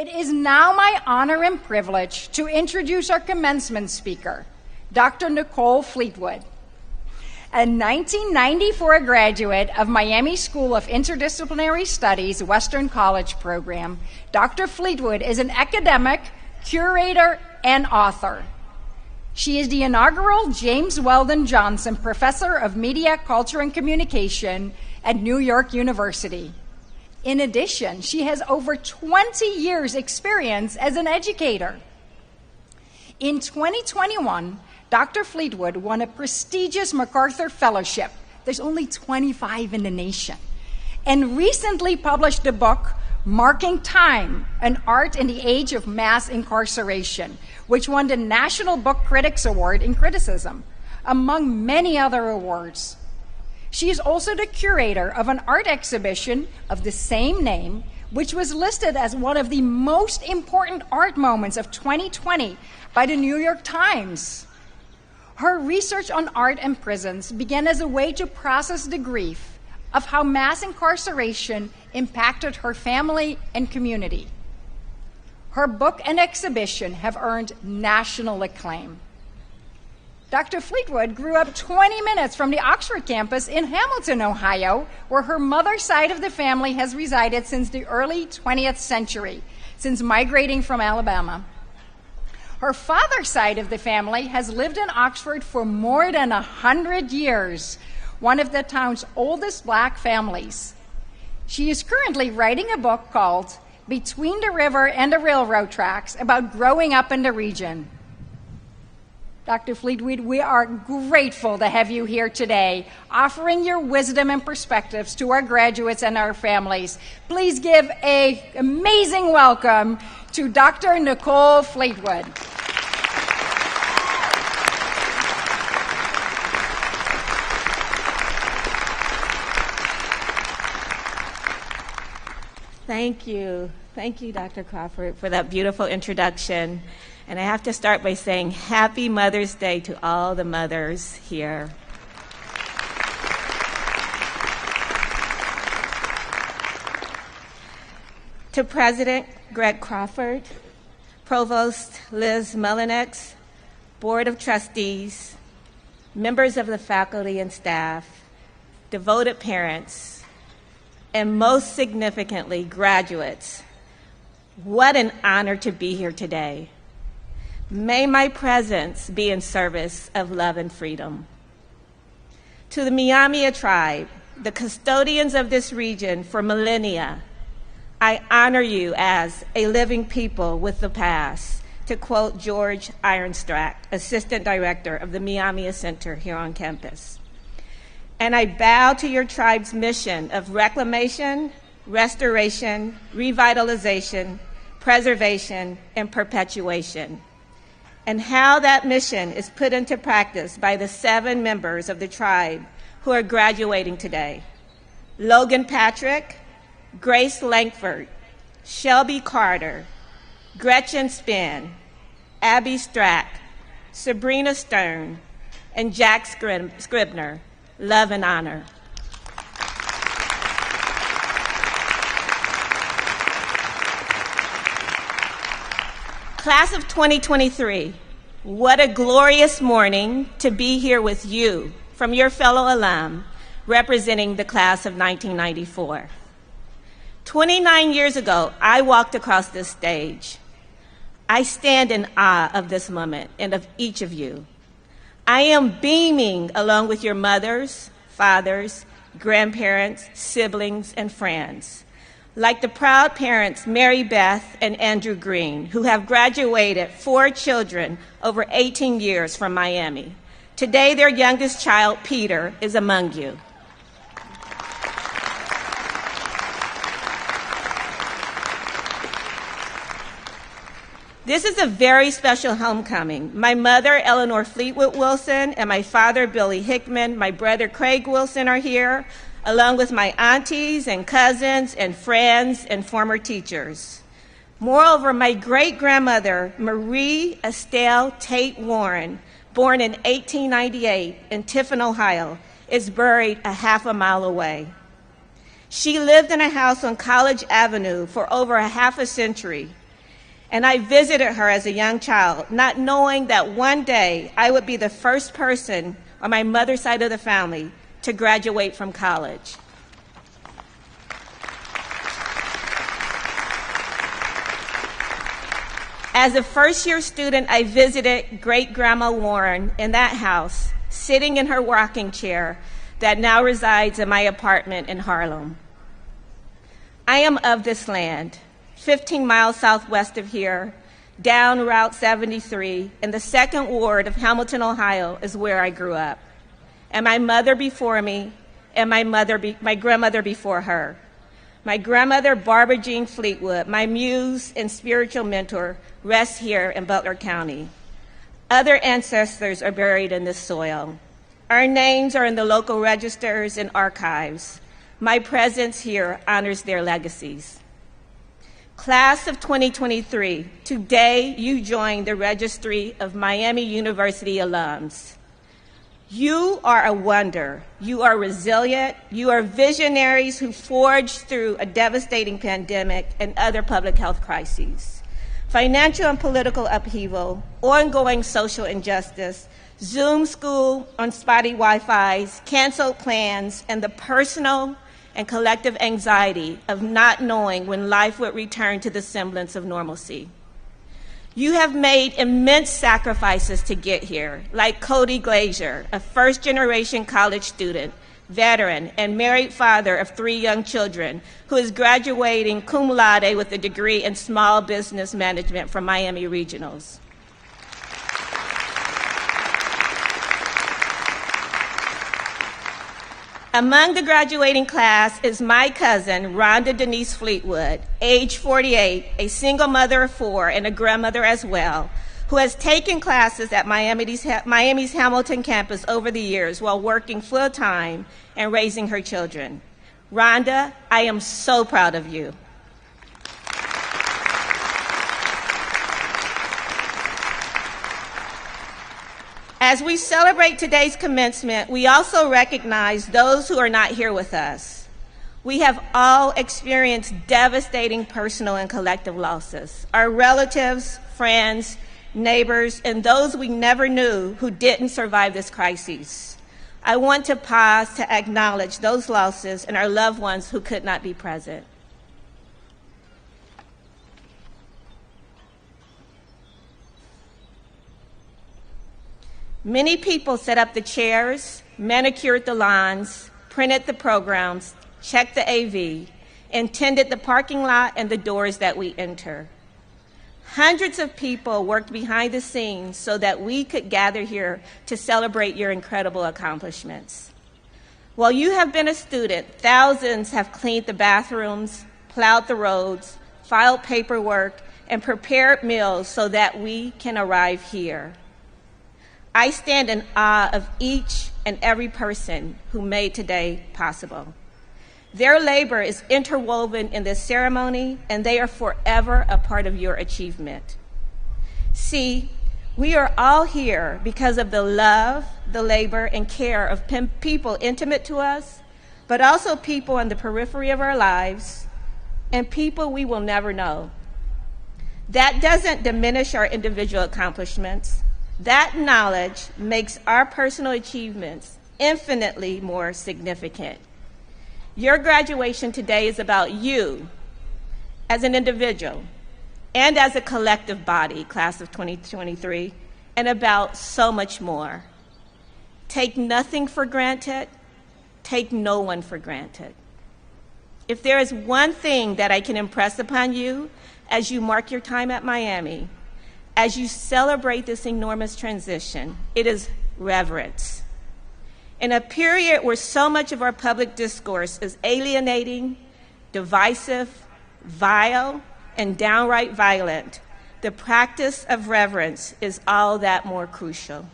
It is now my honor and privilege to introduce our commencement speaker, Dr. Nicole Fleetwood. A 1994 graduate of Miami School of Interdisciplinary Studies Western College program, Dr. Fleetwood is an academic, curator, and author. She is the inaugural James Weldon Johnson Professor of Media, Culture, and Communication at New York University. In addition, she has over 20 years' experience as an educator. In 2021, Dr. Fleetwood won a prestigious MacArthur Fellowship. There's only 25 in the nation. And recently published the book, Marking Time, An Art in the Age of Mass Incarceration, which won the National Book Critics Award in Criticism, among many other awards. She is also the curator of an art exhibition of the same name, which was listed as one of the most important art moments of 2020 by the New York Times. Her research on art and prisons began as a way to process the grief of how mass incarceration impacted her family and community. Her book and exhibition have earned national acclaim. Dr. Fleetwood grew up 20 minutes from the Oxford campus in Hamilton, Ohio, where her mother's side of the family has resided since the early 20th century, since migrating from Alabama. Her father's side of the family has lived in Oxford for more than 100 years, one of the town's oldest Black families. She is currently writing a book called Between the River and the Railroad Tracks about growing up in the region. Dr. Fleetwood, we are grateful to have you here today, offering your wisdom and perspectives to our graduates and our families. Please give an amazing welcome to Dr. Nicole Fleetwood. Thank you. Thank you, Dr. Crawford, for that beautiful introduction. And I have to start by saying Happy Mother's Day to all the mothers here. To President Greg Crawford, Provost Liz Mullinex, Board of Trustees, members of the faculty and staff, devoted parents, and most significantly, graduates, what an honor to be here today. May my presence be in service of love and freedom. To the Miami tribe, the custodians of this region for millennia, I honor you as a living people with the past, to quote George Ironstrack, Assistant Director of the Miami Center here on campus. And I bow to your tribe's mission of reclamation, restoration, revitalization, preservation, and perpetuation, and how that mission is put into practice by the 7 members of the tribe who are graduating today: Logan Patrick, Grace Langford, Shelby Carter, Gretchen Spinn, Abby Strack, Sabrina Stern, and Jack Scribner. Love and honor. Class of 2023, what a glorious morning to be here with you from your fellow alum representing the class of 1994. 29 years ago, I walked across this stage. I stand in awe of this moment and of each of you. I am beaming along with your mothers, fathers, grandparents, siblings, and friends, like the proud parents Mary Beth and Andrew Green, who have graduated 4 children over 18 years from Miami. Today, their youngest child, Peter, is among you. This is a very special homecoming. My mother, Eleanor Fleetwood Wilson, and my father, Billy Hickman, my brother, Craig Wilson, are here, along with my aunties and cousins and friends and former teachers. Moreover, my great-grandmother, Marie Estelle Tate Warren, born in 1898 in Tiffin, Ohio, is buried a half a mile away. She lived in a house on College Avenue for over a half a century, And I visited her as a young child, not knowing that one day I would be the first person on my mother's side of the family to graduate from college. As a first-year student, I visited great-grandma Warren in that house, sitting in her rocking chair that now resides in my apartment in Harlem. I am of this land, 15 miles southwest of here, down Route 73, in the 2nd Ward of Hamilton, Ohio, is where I grew up. And my mother before me, and my grandmother before her. My grandmother, Barbara Jean Fleetwood, my muse and spiritual mentor, rests here in Butler County. Other ancestors are buried in this soil. Our names are in the local registers and archives. My presence here honors their legacies. Class of 2023, today you join the registry of Miami University alums. You are a wonder. You are resilient. You are visionaries who forged through a devastating pandemic and other public health crises. Financial and political upheaval, ongoing social injustice, Zoom school on spotty Wi-Fis, canceled plans, and the personal and collective anxiety of not knowing when life would return to the semblance of normalcy. You have made immense sacrifices to get here, like Cody Glazier, a first-generation college student, veteran, and married father of 3 young children, who is graduating cum laude with a degree in small business management from Miami Regionals. Among the graduating class is my cousin, Rhonda Denise Fleetwood, age 48, a single mother of 4 and a grandmother as well, who has taken classes at Miami's Hamilton campus over the years while working full-time and raising her children. Rhonda, I am so proud of you. As we celebrate today's commencement, we also recognize those who are not here with us. We have all experienced devastating personal and collective losses. Our relatives, friends, neighbors, and those we never knew who didn't survive this crisis. I want to pause to acknowledge those losses and our loved ones who could not be present. Many people set up the chairs, manicured the lawns, printed the programs, checked the AV, and tended the parking lot and the doors that we enter. Hundreds of people worked behind the scenes so that we could gather here to celebrate your incredible accomplishments. While you have been a student, thousands have cleaned the bathrooms, plowed the roads, filed paperwork, and prepared meals so that we can arrive here. I stand in awe of each and every person who made today possible. Their labor is interwoven in this ceremony, and they are forever a part of your achievement. See, we are all here because of the love, the labor, and care of people intimate to us, but also people on the periphery of our lives, and people we will never know. That doesn't diminish our individual accomplishments. That knowledge makes our personal achievements infinitely more significant. Your graduation today is about you as an individual and as a collective body, class of 2023, and about so much more. Take nothing for granted. Take no one for granted. If there is one thing that I can impress upon you as you mark your time at Miami, as you celebrate this enormous transition, it is reverence. In a period where so much of our public discourse is alienating, divisive, vile, and downright violent, the practice of reverence is all that more crucial.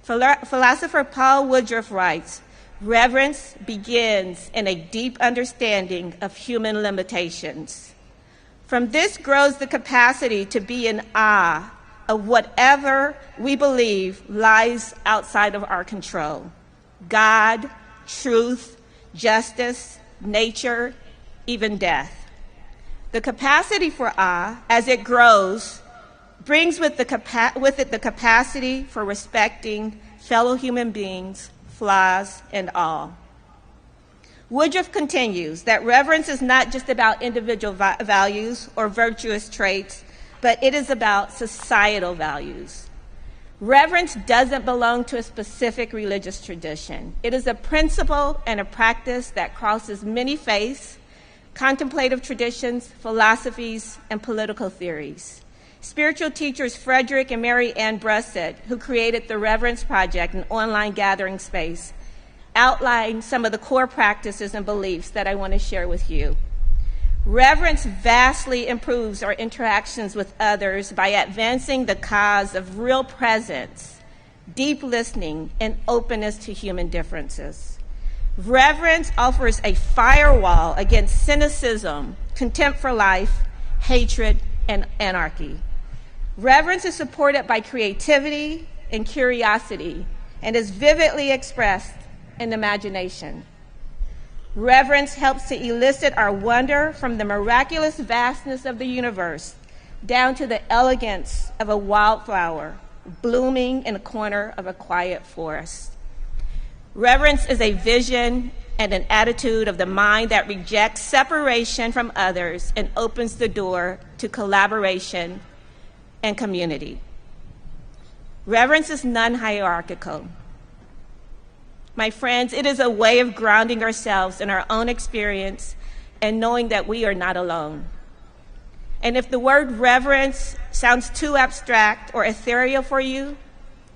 Philosopher Paul Woodruff writes, "Reverence begins in a deep understanding of human limitations. From this grows the capacity to be in awe of whatever we believe lies outside of our control: God, truth, justice, nature, even death. The capacity for awe, as it grows, brings with it the capacity for respecting fellow human beings, flaws and all. Woodruff continues that reverence is not just about individual values or virtuous traits, but it is about societal values. Reverence doesn't belong to a specific religious tradition. It is a principle and a practice that crosses many faiths, contemplative traditions, philosophies, and political theories. Spiritual teachers Frederick and Mary Ann Brusset, who created the Reverence Project, an online gathering space, outline some of the core practices and beliefs that I want to share with you. Reverence vastly improves our interactions with others by advancing the cause of real presence, deep listening, and openness to human differences. Reverence offers a firewall against cynicism, contempt for life, hatred, and anarchy. Reverence is supported by creativity and curiosity and is vividly expressed in imagination. Reverence helps to elicit our wonder from the miraculous vastness of the universe down to the elegance of a wildflower blooming in a corner of a quiet forest. Reverence is a vision and an attitude of the mind that rejects separation from others and opens the door to collaboration and community. Reverence is non-hierarchical. My friends, it is a way of grounding ourselves in our own experience and knowing that we are not alone. And if the word reverence sounds too abstract or ethereal for you,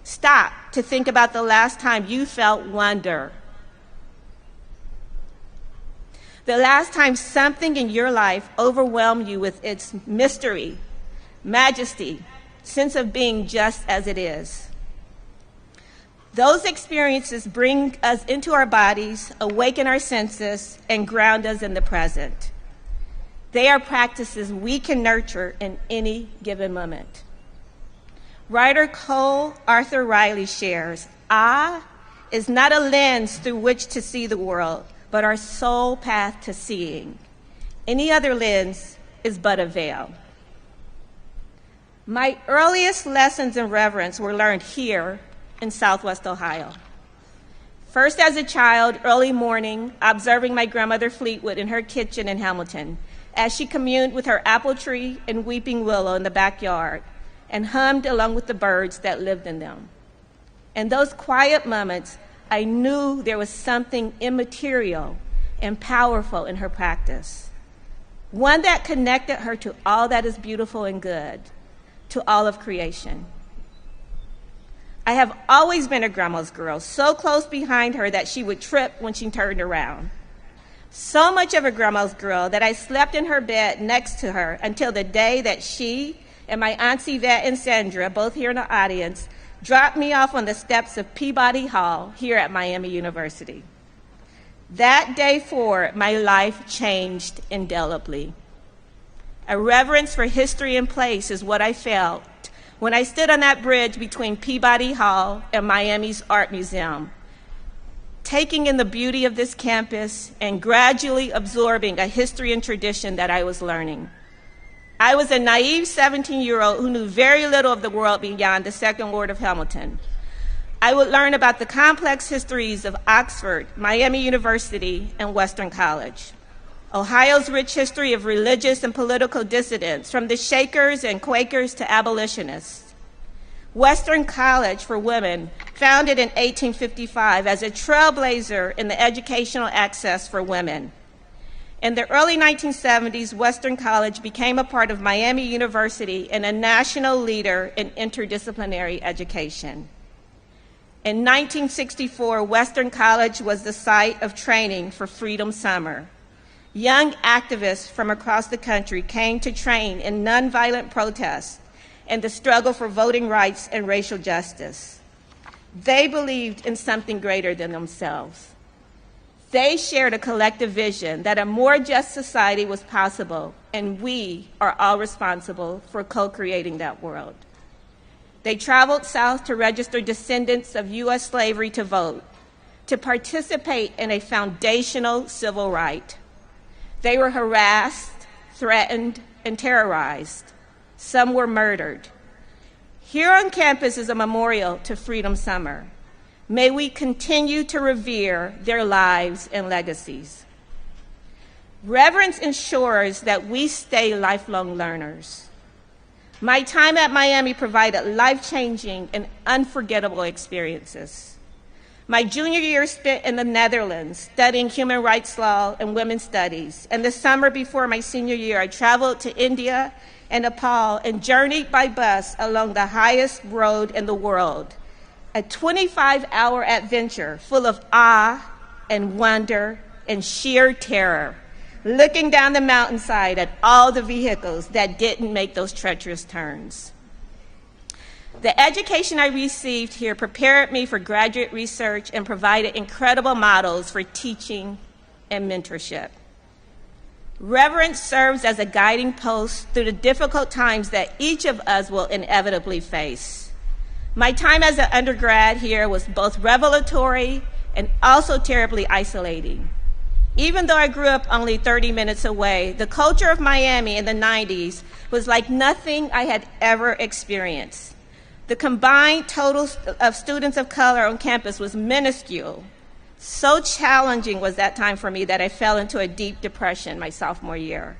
stop to think about the last time you felt wonder. The last time something in your life overwhelmed you with its mystery, majesty, sense of being just as it is. Those experiences bring us into our bodies, awaken our senses, and ground us in the present. They are practices we can nurture in any given moment. Writer Cole Arthur Riley shares, "Ah is not a lens through which to see the world, but our sole path to seeing. Any other lens is but a veil." My earliest lessons in reverence were learned here in Southwest Ohio. First as a child, early morning, observing my grandmother Fleetwood in her kitchen in Hamilton as she communed with her apple tree and weeping willow in the backyard and hummed along with the birds that lived in them. In those quiet moments, I knew there was something immaterial and powerful in her practice, one that connected her to all that is beautiful and good, to all of creation. I have always been a grandma's girl, so close behind her that she would trip when she turned around. So much of a grandma's girl that I slept in her bed next to her until the day that she and my aunts Yvette and Sandra, both here in the audience, dropped me off on the steps of Peabody Hall here at Miami University. That day forward, my life changed indelibly. A reverence for history and place is what I felt when I stood on that bridge between Peabody Hall and Miami's Art Museum, taking in the beauty of this campus and gradually absorbing a history and tradition that I was learning. I was a naive 17-year-old who knew very little of the world beyond the Second Ward of Hamilton. I would learn about the complex histories of Oxford, Miami University, and Western College. Ohio's rich history of religious and political dissidents, from the Shakers and Quakers to abolitionists. Western College for Women, founded in 1855 as a trailblazer in the educational access for women. In the early 1970s, Western College became a part of Miami University and a national leader in interdisciplinary education. In 1964, Western College was the site of training for Freedom Summer. Young activists from across the country came to train in nonviolent protests and the struggle for voting rights and racial justice. They believed in something greater than themselves. They shared a collective vision that a more just society was possible, and we are all responsible for co-creating that world. They traveled south to register descendants of U.S. slavery to vote, to participate in a foundational civil right. They were harassed, threatened, and terrorized. Some were murdered. Here on campus is a memorial to Freedom Summer. May we continue to revere their lives and legacies. Reverence ensures that we stay lifelong learners. My time at Miami provided life-changing and unforgettable experiences. My junior year spent in the Netherlands studying human rights law and women's studies. And the summer before my senior year, I traveled to India and Nepal and journeyed by bus along the highest road in the world, a 25-hour adventure full of awe and wonder and sheer terror, looking down the mountainside at all the vehicles that didn't make those treacherous turns. The education I received here prepared me for graduate research and provided incredible models for teaching and mentorship. Reverence serves as a guiding post through the difficult times that each of us will inevitably face. My time as an undergrad here was both revelatory and also terribly isolating. Even though I grew up only 30 minutes away, the culture of Miami in the 90s was like nothing I had ever experienced. The combined total of students of color on campus was minuscule. So challenging was that time for me that I fell into a deep depression my sophomore year.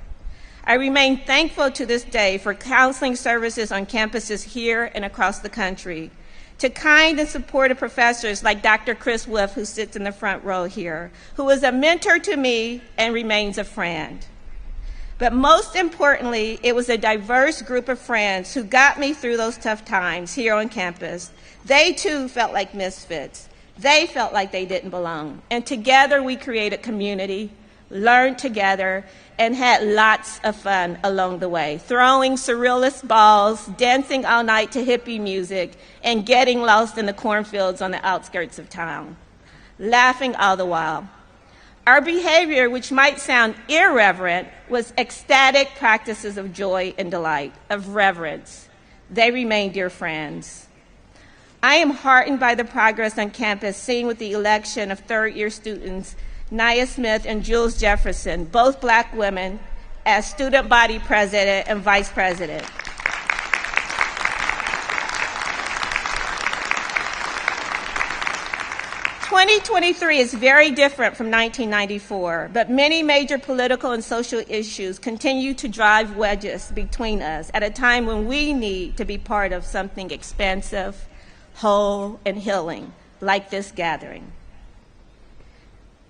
I remain thankful to this day for counseling services on campuses here and across the country, to kind and supportive professors like Dr. Chris Wolf, who sits in the front row here, who was a mentor to me and remains a friend. But most importantly, it was a diverse group of friends who got me through those tough times here on campus. They too felt like misfits. They felt like they didn't belong. And together we created community, learned together, and had lots of fun along the way, throwing surrealist balls, dancing all night to hippie music, and getting lost in the cornfields on the outskirts of town, laughing all the while. Our behavior, which might sound irreverent, was ecstatic practices of joy and delight, of reverence. They remain dear friends. I am heartened by the progress on campus seen with the election of third-year students Nia Smith and Jules Jefferson, both Black women, as student body president and vice president. 2023 is very different from 1994, but many major political and social issues continue to drive wedges between us at a time when we need to be part of something expansive, whole, and healing, like this gathering.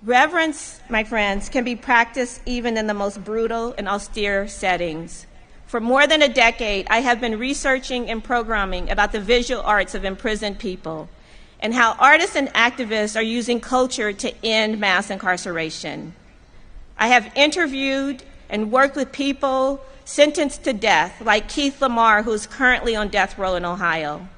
Reverence, my friends, can be practiced even in the most brutal and austere settings. For more than a decade, I have been researching and programming about the visual arts of imprisoned people and how artists and activists are using culture to end mass incarceration. I have interviewed and worked with people sentenced to death, like Keith Lamar, who's currently on death row in Ohio,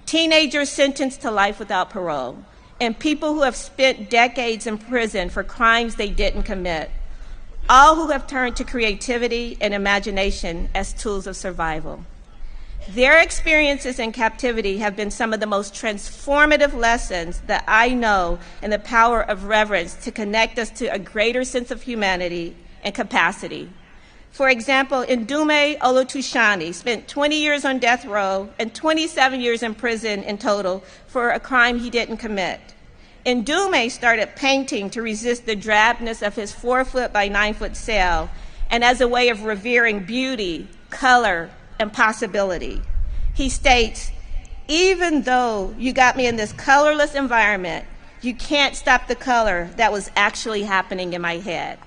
teenagers sentenced to life without parole, and people who have spent decades in prison for crimes they didn't commit, all who have turned to creativity and imagination as tools of survival. Their experiences in captivity have been some of the most transformative lessons that I know in the power of reverence to connect us to a greater sense of humanity and capacity. For example, Ndume Olutushani spent 20 years on death row and 27 years in prison in total for a crime he didn't commit. Ndume started painting to resist the drabness of his 4-foot by 9-foot cell and as a way of revering beauty, color, and possibility. He states, "Even though you got me in this colorless environment, you can't stop the color that was actually happening in my head."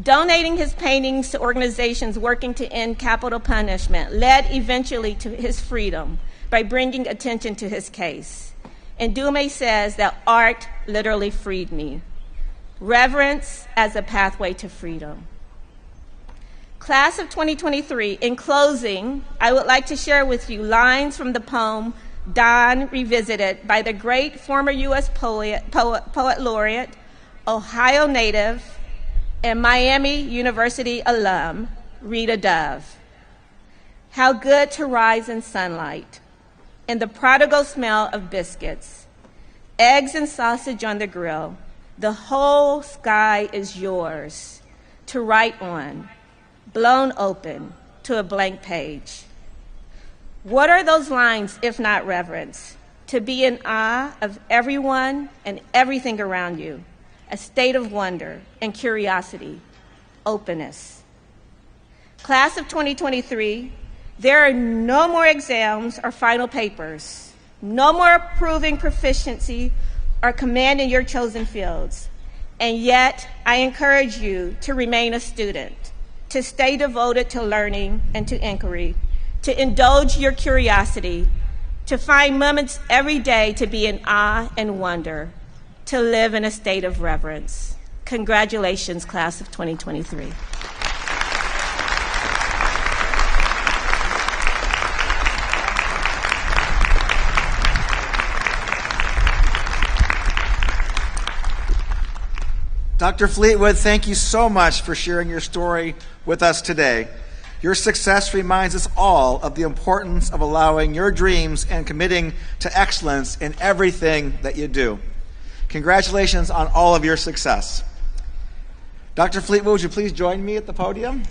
Donating his paintings to organizations working to end capital punishment led eventually to his freedom by bringing attention to his case. And Ndume says that art literally freed me. Reverence as a pathway to freedom. Class of 2023, in closing, I would like to share with you lines from the poem Dawn Revisited by the great former U.S. poet laureate, Ohio native, and Miami University alum, Rita Dove. How good to rise in sunlight, in the prodigal smell of biscuits, eggs and sausage on the grill. The whole sky is yours. to write on, blown open to a blank page. What are those lines if not reverence? To be in awe of everyone and everything around you, a state of wonder and curiosity, openness. Class of 2023, there are no more exams or final papers, no more proving proficiency or command in your chosen fields. And yet, I encourage you to remain a student, to stay devoted to learning and to inquiry, to indulge your curiosity, to find moments every day to be in awe and wonder, to live in a state of reverence. Congratulations, class of 2023. Dr. Fleetwood, thank you so much for sharing your story with us today. Your success reminds us all of the importance of allowing your dreams and committing to excellence in everything that you do. Congratulations on all of your success. Dr. Fleetwood, would you please join me at the podium?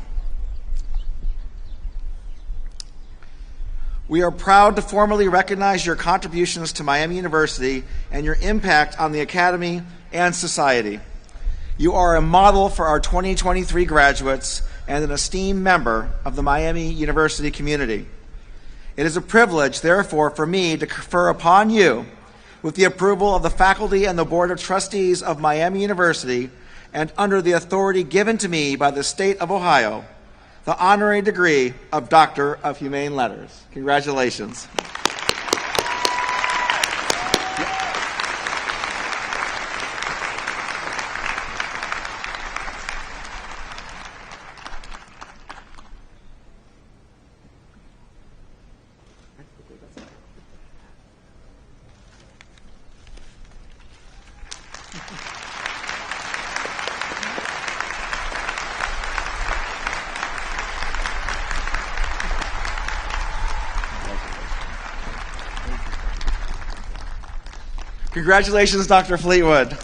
We are proud to formally recognize your contributions to Miami University and your impact on the academy and society. You are a model for our 2023 graduates and an esteemed member of the Miami University community. It is a privilege, therefore, for me to confer upon you, with the approval of the faculty and the Board of Trustees of Miami University, and under the authority given to me by the state of Ohio, the honorary degree of Doctor of Humane Letters. Congratulations. Congratulations, Dr. Fleetwood.